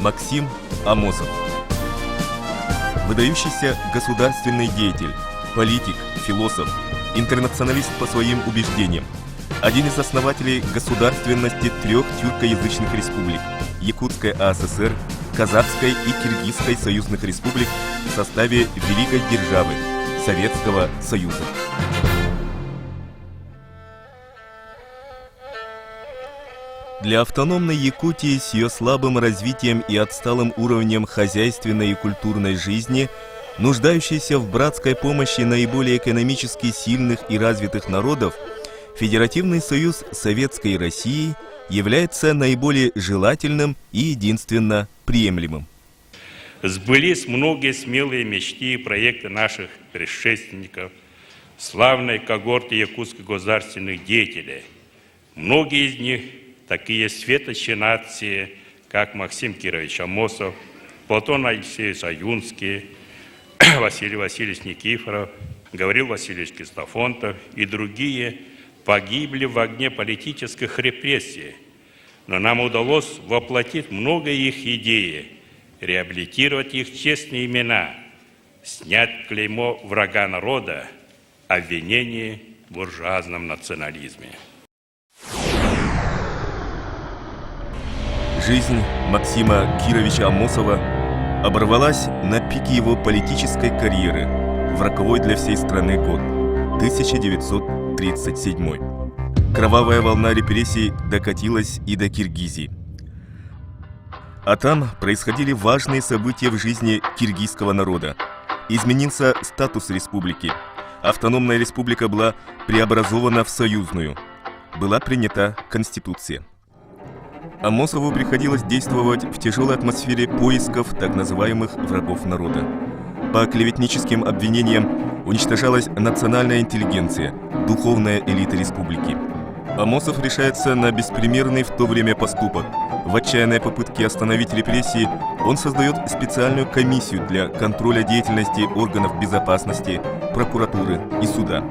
Максим Амосов. Выдающийся государственный деятель, политик, философ, интернационалист по своим убеждениям. Один из основателей государственности 3 тюркоязычных республик – Якутской АССР, Казахской и Киргизской союзных республик в составе Великой Державы – Советского Союза. Для автономной Якутии с ее слабым развитием и отсталым уровнем хозяйственной и культурной жизни, нуждающейся в братской помощи наиболее экономически сильных и развитых народов, Федеративный союз Советской России является наиболее желательным и единственно приемлемым. Сбылись многие смелые мечты и проекты наших предшественников, славной когорты якутских государственных деятелей. Многие из них такие светочи нации, как Максим Кирович Амосов, Платон Алексеевич Аюнский, Василий Васильевич Никифоров, Гаврил Васильевич Кристофонтов и другие погибли в огне политических репрессий. Но нам удалось воплотить много их идей, реабилитировать их честные имена, снять клеймо врага народа, обвинение в буржуазном национализме. Жизнь Максима Кировича Амосова оборвалась на пике его политической карьеры в роковой для всей страны год – 1937. Кровавая волна репрессий докатилась и до Киргизии. А там происходили важные события в жизни киргизского народа. Изменился статус республики. Автономная республика была преобразована в союзную. Была принята Конституция. Амосову приходилось действовать в тяжелой атмосфере поисков так называемых врагов народа. По клеветническим обвинениям уничтожалась национальная интеллигенция, духовная элита республики. Амосов решается на беспримерный в то время поступок. В отчаянной попытке остановить репрессии он создает специальную комиссию для контроля деятельности органов безопасности, прокуратуры и суда.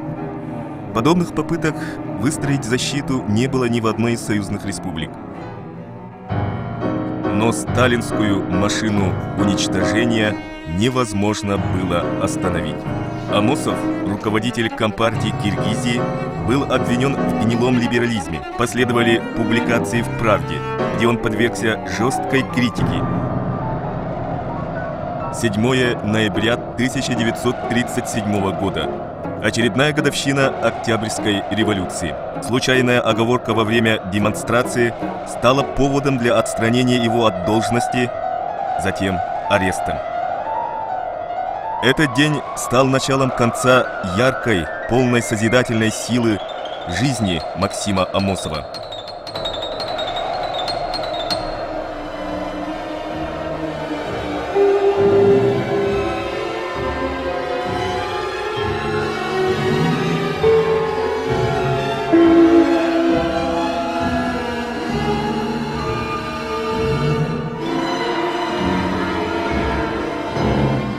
Подобных попыток выстроить защиту не было ни в одной из союзных республик. Но сталинскую машину уничтожения невозможно было остановить. Амосов, руководитель Компартии Киргизии, был обвинен в гнилом либерализме. Последовали публикации в «Правде», где он подвергся жесткой критике. 7 ноября 1937 года. Очередная годовщина Октябрьской революции. Случайная оговорка во время демонстрации стала поводом для отстранения его от должности, затем арестом. Этот день стал началом конца яркой, полной созидательной силы жизни Максима Амосова.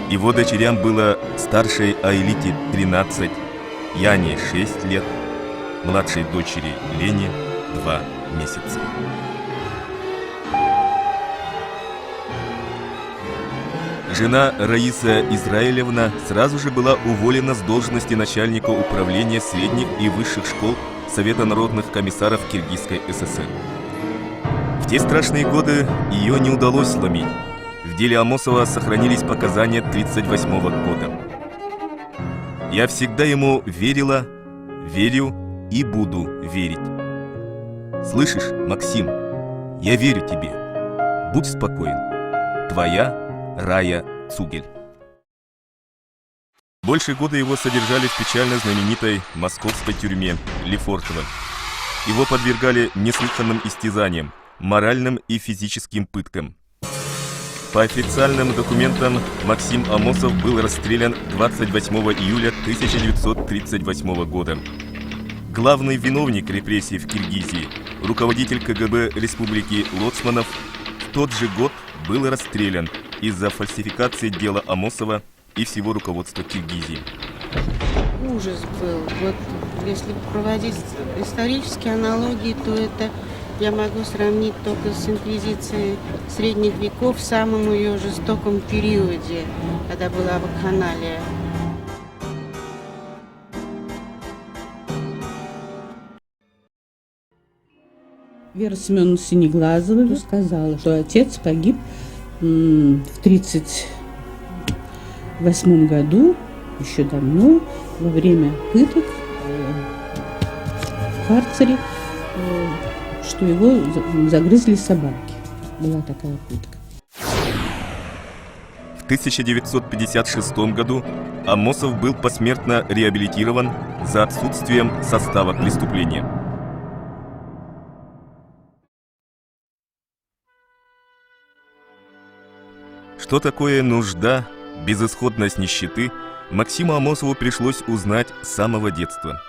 Его дочерям было старшей Аэлите 13, Яне 6 лет, младшей дочери Лене 2 месяца. Жена Раиса Израилевна сразу же была уволена с должности начальника управления средних и высших школ Совета народных комиссаров Киргизской ССР. В те страшные годы ее не удалось сломить. В деле Амосова сохранились показания 1938 года. «Я всегда ему верила, верю и буду верить. Слышишь, Максим, я верю тебе. Будь спокоен. Твоя Рая Цугель». Больше года его содержали в печально знаменитой московской тюрьме Лефортово. Его подвергали неслыханным истязаниям, моральным и физическим пыткам. По официальным документам Максим Амосов был расстрелян 28 июля 1938 года. Главный виновник репрессий в Киргизии, руководитель КГБ Республики Лоцманов, в тот же год был расстрелян из-за фальсификации дела Амосова и всего руководства Киргизии. Ужас был. Вот если проводить исторические аналогии, то это я могу сравнить только с инквизицией средних веков в самом ее жестоком периоде, когда была вакханалия. Вера Семеновна Синеглазова сказала, что отец погиб в 1938 году, еще давно, во время пыток в карцере, что его загрызли собаки. Была такая пытка. В 1956 году Амосов был посмертно реабилитирован за отсутствием состава преступления. Что такое нужда, безысходность нищеты, Максиму Амосову пришлось узнать с самого детства.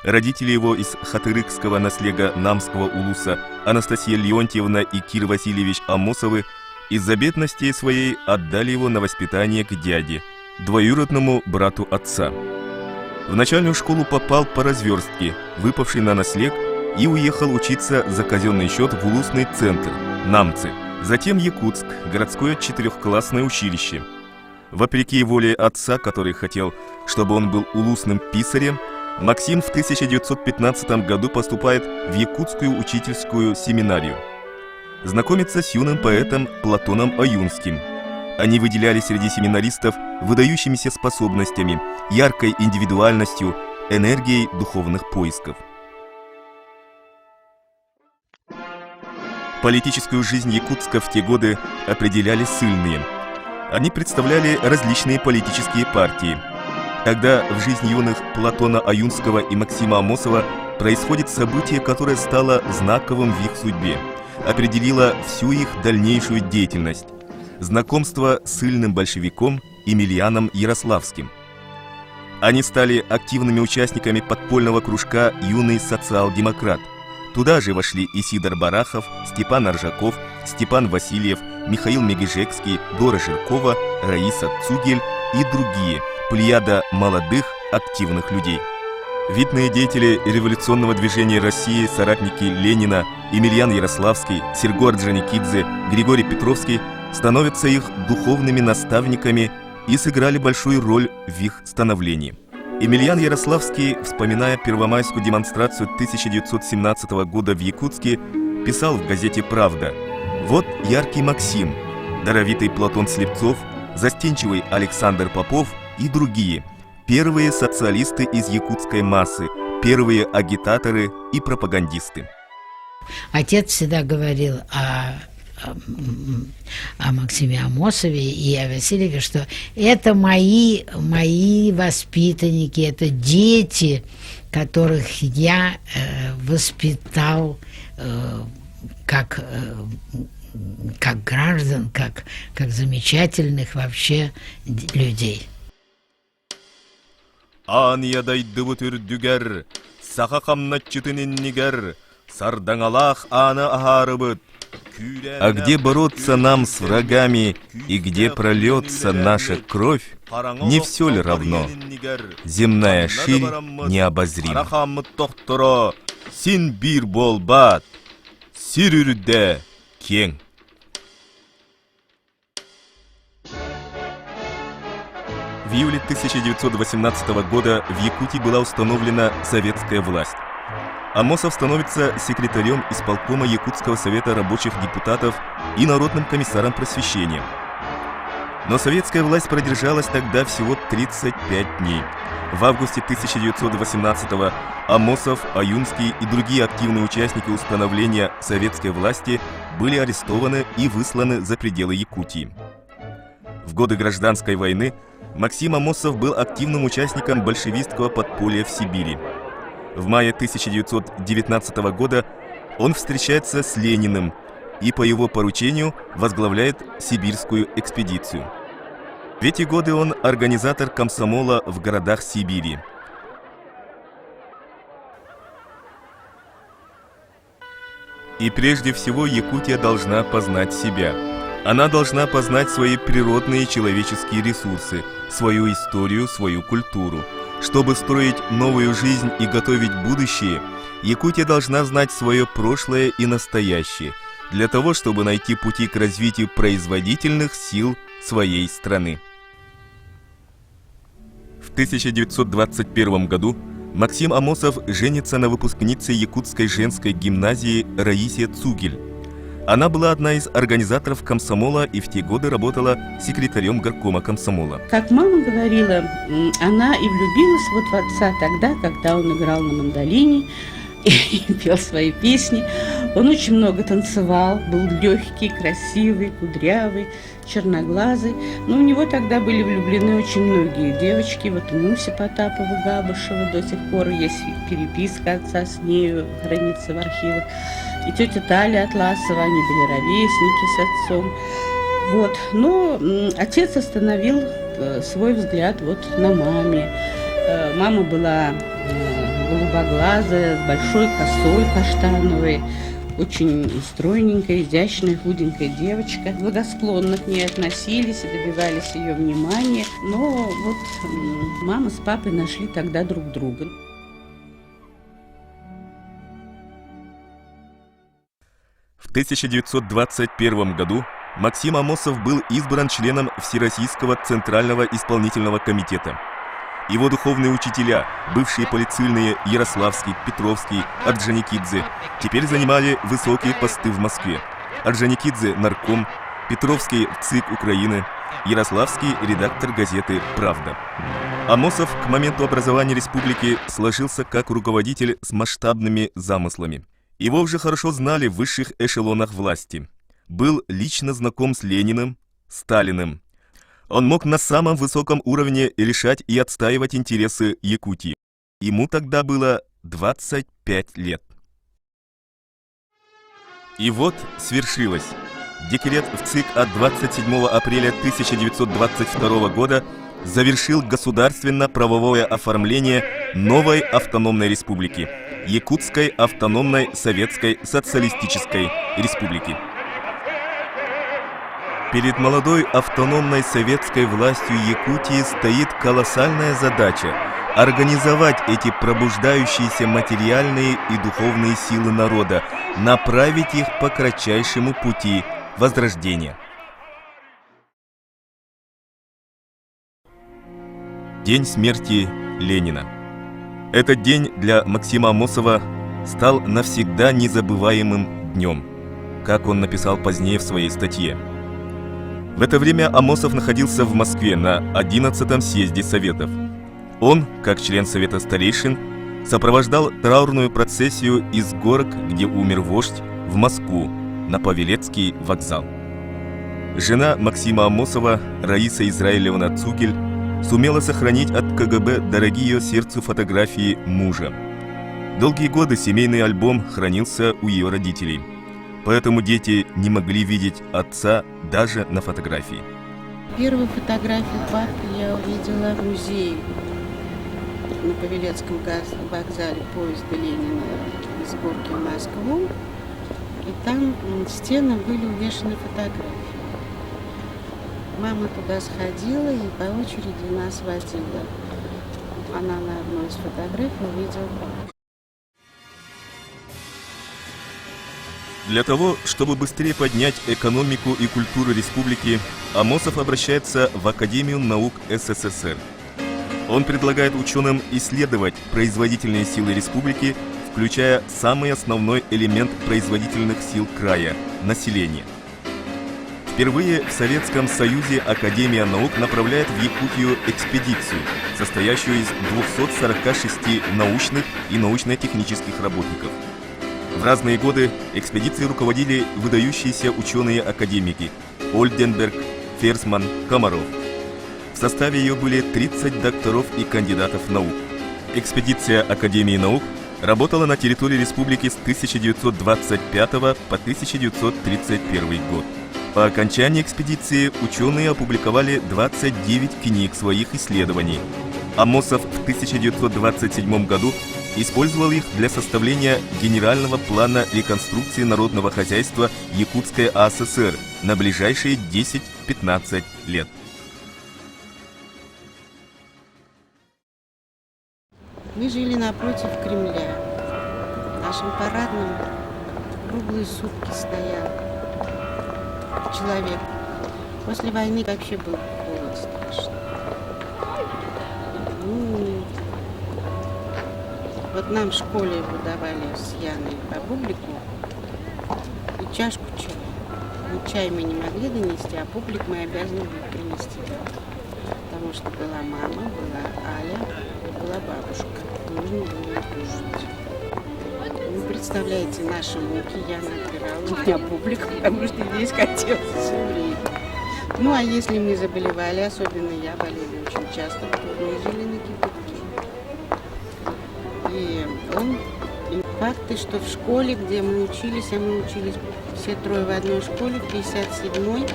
Родители его из хатырыкского наслега Намского улуса Анастасия Леонтьевна и Кир Васильевич Амосовы из-за бедности своей отдали его на воспитание к дяде, двоюродному брату отца. В начальную школу попал по разверстке, выпавший на наслег, и уехал учиться за казенный счет в улусный центр Намцы. Затем Якутск, городское 4-классное училище. Вопреки воле отца, который хотел, чтобы он был улусным писарем, Максим в 1915 году поступает в Якутскую учительскую семинарию. Знакомится с юным поэтом Платоном Аюнским. Они выделялись среди семинаристов выдающимися способностями, яркой индивидуальностью, энергией духовных поисков. Политическую жизнь Якутска в те годы определяли ссыльные. Они представляли различные политические партии. Тогда в жизни юных Платона Аюнского и Максима Амосова происходит событие, которое стало знаковым в их судьбе, определило всю их дальнейшую деятельность. Знакомство с ссыльным большевиком Емельяном Ярославским. Они стали активными участниками подпольного кружка «Юный социал-демократ». Туда же вошли Исидор Барахов, Степан Аржаков, Степан Васильев, Михаил Мегежекский, Дора Жиркова, Раиса Цугель и другие, плеяда молодых, активных людей. Видные деятели революционного движения России, соратники Ленина, Емельян Ярославский, Серго Орджоникидзе, Григорий Петровский становятся их духовными наставниками и сыграли большую роль в их становлении. Емельян Ярославский, вспоминая первомайскую демонстрацию 1917 года в Якутске, писал в газете «Правда»: «Вот яркий Максим, даровитый Платон Слепцов, застенчивый Александр Попов и другие, первые социалисты из якутской массы, первые агитаторы и пропагандисты». Отец всегда говорил о Максиме Амосове и о Васильеве, что это мои воспитанники, это дети, которых я воспитал как граждан, как замечательных вообще людей. Аньядайды бүтүрдүгер, саха камнатчытыныннигер, сардангалах аны ахарыбыт. А где бороться нам с врагами и где прольется наша кровь, не все ли равно? Земная ширь необозрима. Син бир болбат, сирюрде кең. В июле 1918 года в Якутии была установлена советская власть. Амосов становится секретарем исполкома Якутского совета рабочих депутатов и народным комиссаром просвещения. Но советская власть продержалась тогда всего 35 дней. В августе 1918-го Амосов, Аюнский и другие активные участники установления советской власти были арестованы и высланы за пределы Якутии. В годы гражданской войны Максим Амосов был активным участником большевистского подполья в Сибири. В мае 1919 года он встречается с Лениным и по его поручению возглавляет сибирскую экспедицию. В эти годы он организатор комсомола в городах Сибири. И прежде всего Якутия должна познать себя. Она должна познать свои природные человеческие ресурсы, свою историю, свою культуру. Чтобы строить новую жизнь и готовить будущее, Якутия должна знать свое прошлое и настоящее, для того, чтобы найти пути к развитию производительных сил своей страны. В 1921 году Максим Амосов женится на выпускнице Якутской женской гимназии Раисе Цугель. Она была одна из организаторов комсомола и в те годы работала секретарем горкома комсомола. Как мама говорила, она и влюбилась вот в отца тогда, когда он играл на мандолине и пел свои песни. Он очень много танцевал, был легкий, красивый, кудрявый, черноглазый. Но у него тогда были влюблены очень многие девочки. Вот и Муся Потапова-Габышева, до сих пор есть переписка отца с нею, хранится в архивах. И тетя Таля Атласова, они были ровесники с отцом. Вот. Но отец остановил свой взгляд вот на маме. Мама была голубоглазая, с большой косой каштановой, очень стройненькая, изящная, худенькая девочка. Благосклонно к ней относились и добивались ее внимания. Но вот мама с папой нашли тогда друг друга. В 1921 году Максим Амосов был избран членом Всероссийского Центрального исполнительного комитета. Его духовные учителя, бывшие полицейные Ярославский, Петровский, Орджоникидзе, теперь занимали высокие посты в Москве. Орджоникидзе – нарком, Петровский – ЦИК Украины, Ярославский – редактор газеты «Правда». Амосов к моменту образования республики сложился как руководитель с масштабными замыслами. Его уже хорошо знали в высших эшелонах власти. Был лично знаком с Лениным, Сталиным. Он мог на самом высоком уровне решать и отстаивать интересы Якутии. Ему тогда было 25 лет. И вот свершилось. Декрет в ЦИК от 27 апреля 1922 года завершил государственно-правовое оформление новой автономной республики – Якутской автономной Советской Социалистической Республики. Перед молодой автономной советской властью Якутии стоит колоссальная задача – организовать эти пробуждающиеся материальные и духовные силы народа, направить их по кратчайшему пути возрождения. День смерти Ленина. Этот день для Максима Амосова стал навсегда незабываемым днем, как он написал позднее в своей статье. В это время Амосов находился в Москве на 11-м съезде Советов. Он, как член Совета старейшин, сопровождал траурную процессию из горок, где умер вождь, в Москву, на Павелецкий вокзал. Жена Максима Амосова, Раиса Израилевна Цугель, сумела сохранить от КГБ дорогие сердцу фотографии мужа. Долгие годы семейный альбом хранился у ее родителей, поэтому дети не могли видеть отца даже на фотографии. Первую фотографию папы я увидела в музее на Павелецком вокзале поезда Ленина из горки в Москву. И там стены были увешаны фотографиями. Мама туда сходила и по очереди нас водила. Она на одной из фотографий увидела папу. Для того, чтобы быстрее поднять экономику и культуру республики, Амосов обращается в Академию наук СССР. Он предлагает ученым исследовать производительные силы республики, включая самый основной элемент производительных сил края – население. Впервые в Советском Союзе Академия наук направляет в Якутию экспедицию, состоящую из 246 научных и научно-технических работников. В разные годы экспедиции руководили выдающиеся ученые-академики – Ольденберг, Ферсман, Комаров. В составе ее были 30 докторов и кандидатов наук. Экспедиция Академии наук работала на территории республики с 1925 по 1931 год. По окончании экспедиции ученые опубликовали 29 книг своих исследований. Амосов в 1927 году использовал их для составления генерального плана реконструкции народного хозяйства Якутской АССР на ближайшие 10-15 лет. Мы жили напротив Кремля. В нашем парадном круглые сутки стоял человек. После войны вообще был холод страшный. Вот нам в школе выдавали с Яной по бублику и чашку чая. Но чай мы не могли донести, а бублик мы обязаны были принести. Потому что была мама, была Аля, была бабушка. Нужно было кушать. Вы представляете, наши муки я набирала, у меня бублик, потому что здесь хотелось все время. Ну, а если мы заболевали, особенно я болела очень часто, то мы жили на кипятке. И факты, что в школе, где мы учились, а мы учились все трое в одной школе, в 57-й,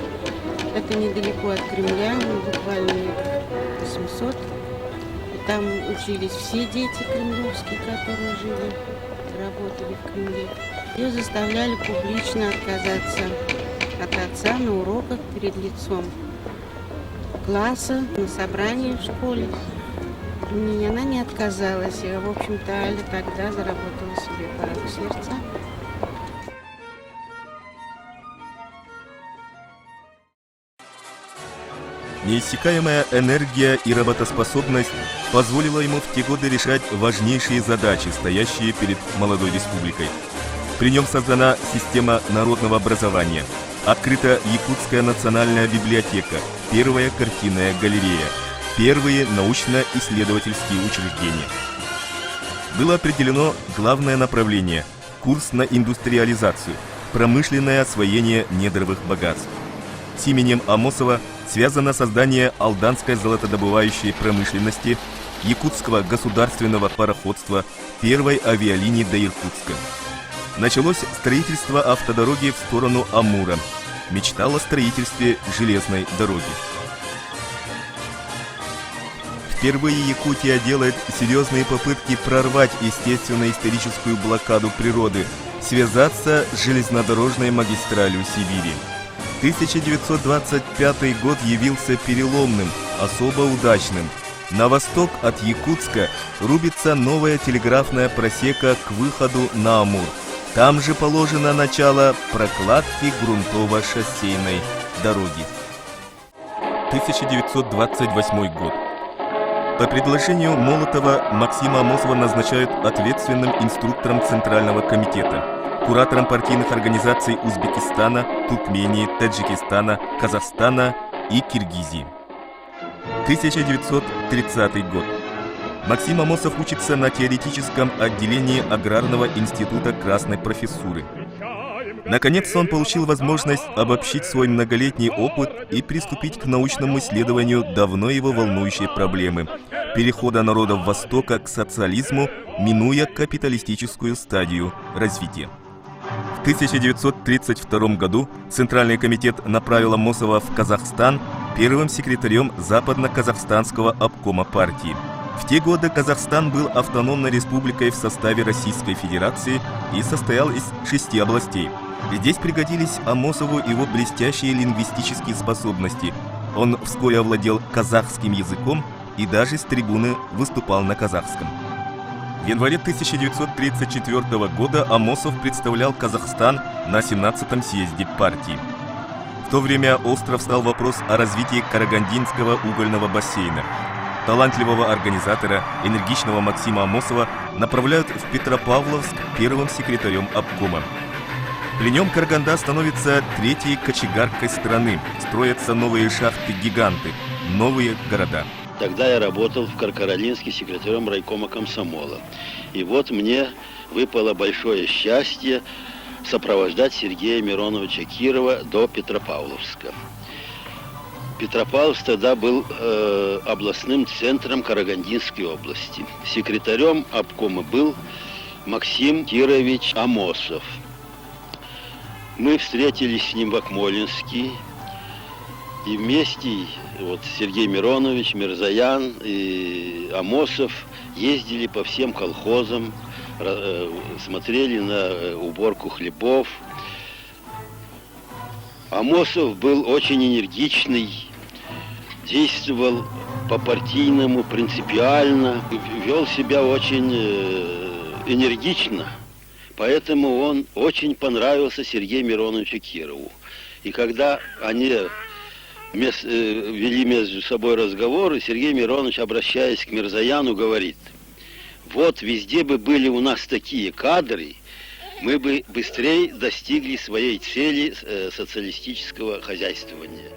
это недалеко от Кремля, буквально метров 800. И там учились все дети кремлевские, которые жили, работали в Кремле. Ее заставляли публично отказаться от отца на уроках перед лицом класса, на собрании в школе. И она не отказалась, и, в общем-то, Аля тогда заработала себе порог сердца. Неиссякаемая энергия и работоспособность позволила ему в те годы решать важнейшие задачи, стоящие перед молодой республикой. При нем создана система народного образования, открыта Якутская национальная библиотека, первая картинная галерея, первые научно-исследовательские учреждения. Было определено главное направление – курс на индустриализацию, промышленное освоение недровых богатств. С именем Амосова связано создание алданской золотодобывающей промышленности, якутского государственного пароходства, первой авиалинии до Иркутска. Началось строительство автодороги в сторону Амура. Мечтал о строительстве железной дороги. Впервые Якутия делает серьезные попытки прорвать естественно-историческую блокаду природы, связаться с железнодорожной магистралью Сибири. 1925 год явился переломным, особо удачным. На восток от Якутска рубится новая телеграфная просека к выходу на Амур. Там же положено начало прокладки грунтово-шоссейной дороги. 1928 год. По предложению Молотова Максима Амосова назначают ответственным инструктором Центрального комитета, куратором партийных организаций Узбекистана, Туркмении, Таджикистана, Казахстана и Киргизии. 1930 год. Максим Амосов учится на теоретическом отделении Аграрного института Красной профессуры. Наконец он получил возможность обобщить свой многолетний опыт и приступить к научному исследованию давно его волнующей проблемы – перехода народов Востока к социализму, минуя капиталистическую стадию развития. В 1932 году Центральный комитет направил Амосова в Казахстан первым секретарем Западно-Казахстанского обкома партии. В те годы Казахстан был автономной республикой в составе Российской Федерации и состоял из 6 областей. Здесь пригодились Амосову его блестящие лингвистические способности. Он вскоре овладел казахским языком и даже с трибуны выступал на казахском. В январе 1934 года Амосов представлял Казахстан на 17-м съезде партии. В то время остро встал вопрос о развитии Карагандинского угольного бассейна. Талантливого организатора, энергичного Максима Амосова направляют в Петропавловск первым секретарем обкома. При нем Караганда становится третьей кочегаркой страны. Строятся новые шахты-гиганты, новые города. Тогда я работал в Каркаролинске секретарем райкома комсомола. И вот мне выпало большое счастье сопровождать Сергея Мироновича Кирова до Петропавловска. Петропавловск тогда был областным центром Карагандинской области. Секретарем обкома был Максим Кирович Амосов. Мы встретились с ним в Акмолинске, и вместе вот Сергей Миронович, Мирзаян и Амосов ездили по всем колхозам, смотрели на уборку хлебов. Амосов был очень энергичный, действовал по-партийному, принципиально, вел себя очень энергично. Поэтому он очень понравился Сергею Мироновичу Кирову. И когда они вели между собой разговоры, Сергей Миронович, обращаясь к Мирзаяну, говорит: вот везде бы были у нас такие кадры, мы бы быстрее достигли своей цели социалистического хозяйствования.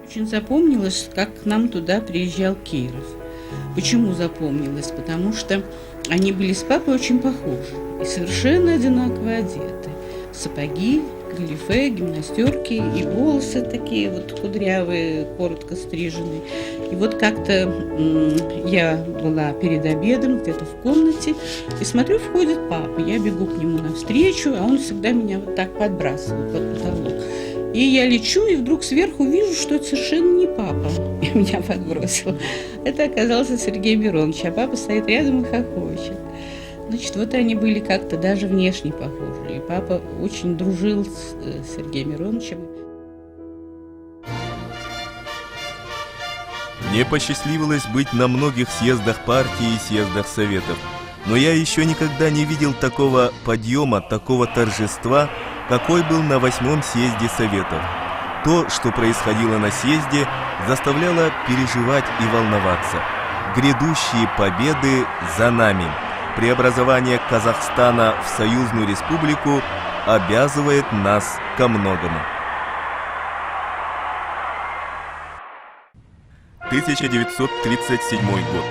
Очень запомнилось, как к нам туда приезжал Киров. Почему запомнилось? Потому что они были с папой очень похожи и совершенно одинаково одеты. Сапоги, галифе, гимнастерки и волосы такие вот кудрявые, коротко стриженные. И вот как-то я была перед обедом где-то в комнате и смотрю, входит папа. Я бегу к нему навстречу, а он всегда меня вот так подбрасывает под потолок. И я лечу, и вдруг сверху вижу, что это совершенно не папа. И меня подбросило. Это оказался Сергей Миронович, а папа стоит рядом и хохочет. Значит, вот они были как-то даже внешне похожи. И папа очень дружил с Сергеем Мироновичем. Мне посчастливилось быть на многих съездах партии и съездах советов. Но я еще никогда не видел такого подъема, такого торжества, какой был на 8-м съезде Советов. То, что происходило на съезде, заставляло переживать и волноваться. Грядущие победы за нами. Преобразование Казахстана в союзную республику обязывает нас ко многому. 1937 год.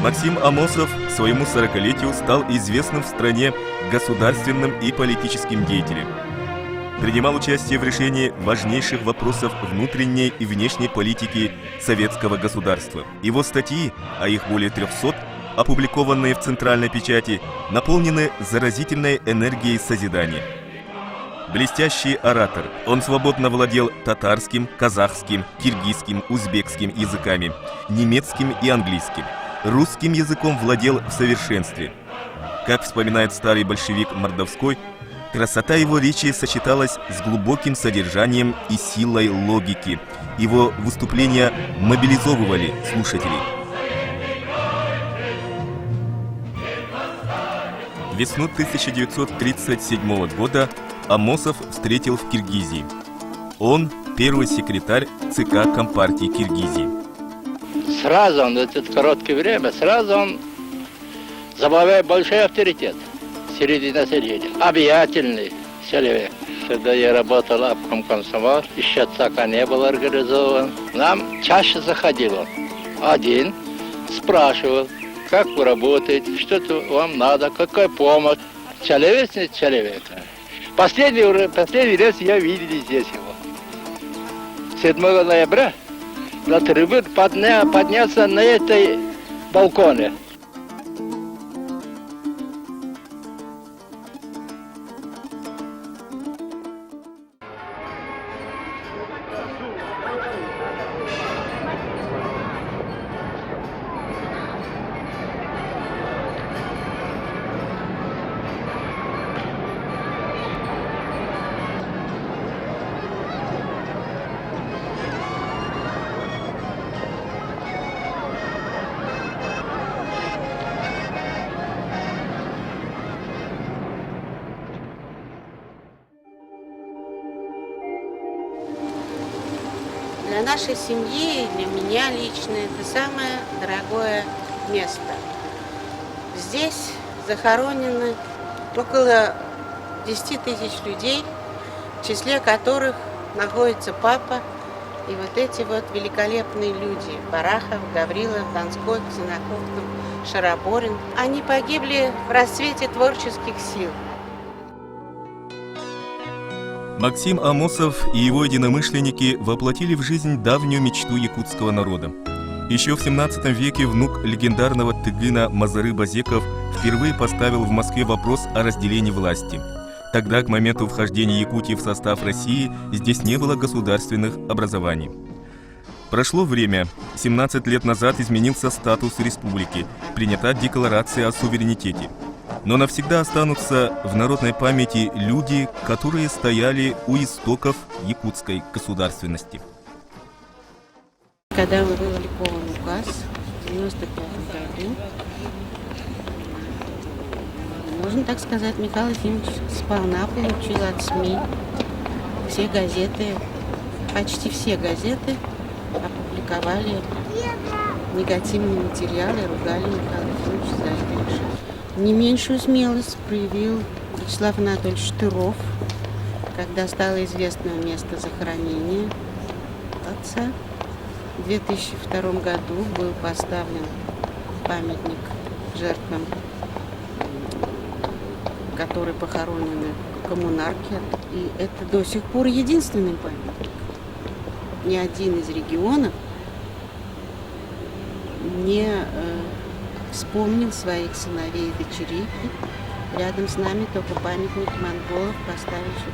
Максим Амосов к своему 40-летию стал известным в стране государственным и политическим деятелем. Принимал участие в решении важнейших вопросов внутренней и внешней политики советского государства. Его статьи, а их более 300, опубликованные в центральной печати, наполнены заразительной энергией созидания. Блестящий оратор, он свободно владел татарским, казахским, киргизским, узбекским языками, немецким и английским. Русским языком владел в совершенстве. Как вспоминает старый большевик Мордовской, красота его речи сочеталась с глубоким содержанием и силой логики. Его выступления мобилизовывали слушателей. Весну 1937 года Амосов встретил в Киргизии. Он первый секретарь ЦК Компартии Киргизии. Сразу он, в это короткое время, сразу он забавляет большой авторитет среди населения. Обаятельный человек. Когда я работал обком комсомол, еще ЦК не был организован. Нам чаще заходил он. Один спрашивал, как вы работаете, что-то вам надо, какая помощь. Человечный человек. Последний раз я видел здесь его. 7 ноября на трибуну подняться на этой балконе. Для нашей семьи, для меня лично, это самое дорогое место. Здесь захоронено около 10 тысяч людей, в числе которых находится папа и вот эти вот великолепные люди. Барахов, Гаврилов, Донской, Ксенаков, Шараборин. Они погибли в расцвете творческих сил. Максим Амосов и его единомышленники воплотили в жизнь давнюю мечту якутского народа. Еще в 17 веке внук легендарного тыгына Мазары Базеков впервые поставил в Москве вопрос о разделении власти. Тогда, к моменту вхождения Якутии в состав России, здесь не было государственных образований. Прошло время. 17 лет назад изменился статус республики, принята декларация о суверенитете. Но навсегда останутся в народной памяти люди, которые стояли у истоков якутской государственности. Когда был опубликован указ в 1995 году, можно так сказать, Михаил Ефимович сполна получил от СМИ все газеты, почти все газеты опубликовали негативные материалы, ругали Михаила Ефимовича за это решение. Не меньшую смелость проявил Вячеслав Анатольевич Тыров, когда стало известно место захоронения отца. В 2002 году был поставлен памятник жертвам, которые похоронены в коммунарке. И это до сих пор единственный памятник. Ни один из регионов не вспомнил своих сыновей и дочерей. Рядом с нами только памятник монголов, поставивший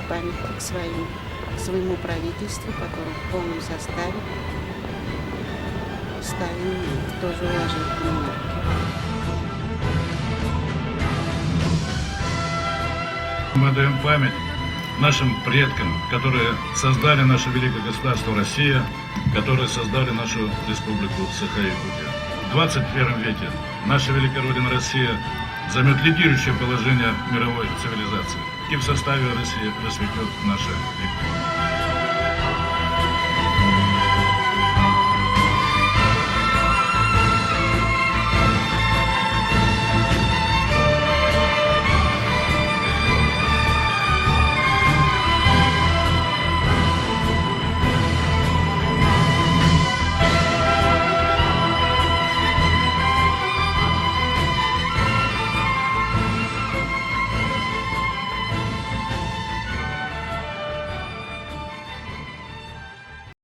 памятник своему правительству, которое в полном составе ставим тоже уважительно. Мы отдаем память нашим предкам, которые создали наше великое государство Россия, которые создали нашу республику Саха-Якутия. В 21 веке наша великая Родина Россия займет лидирующее положение в мировой цивилизации и в составе России расцветет наша Якутия.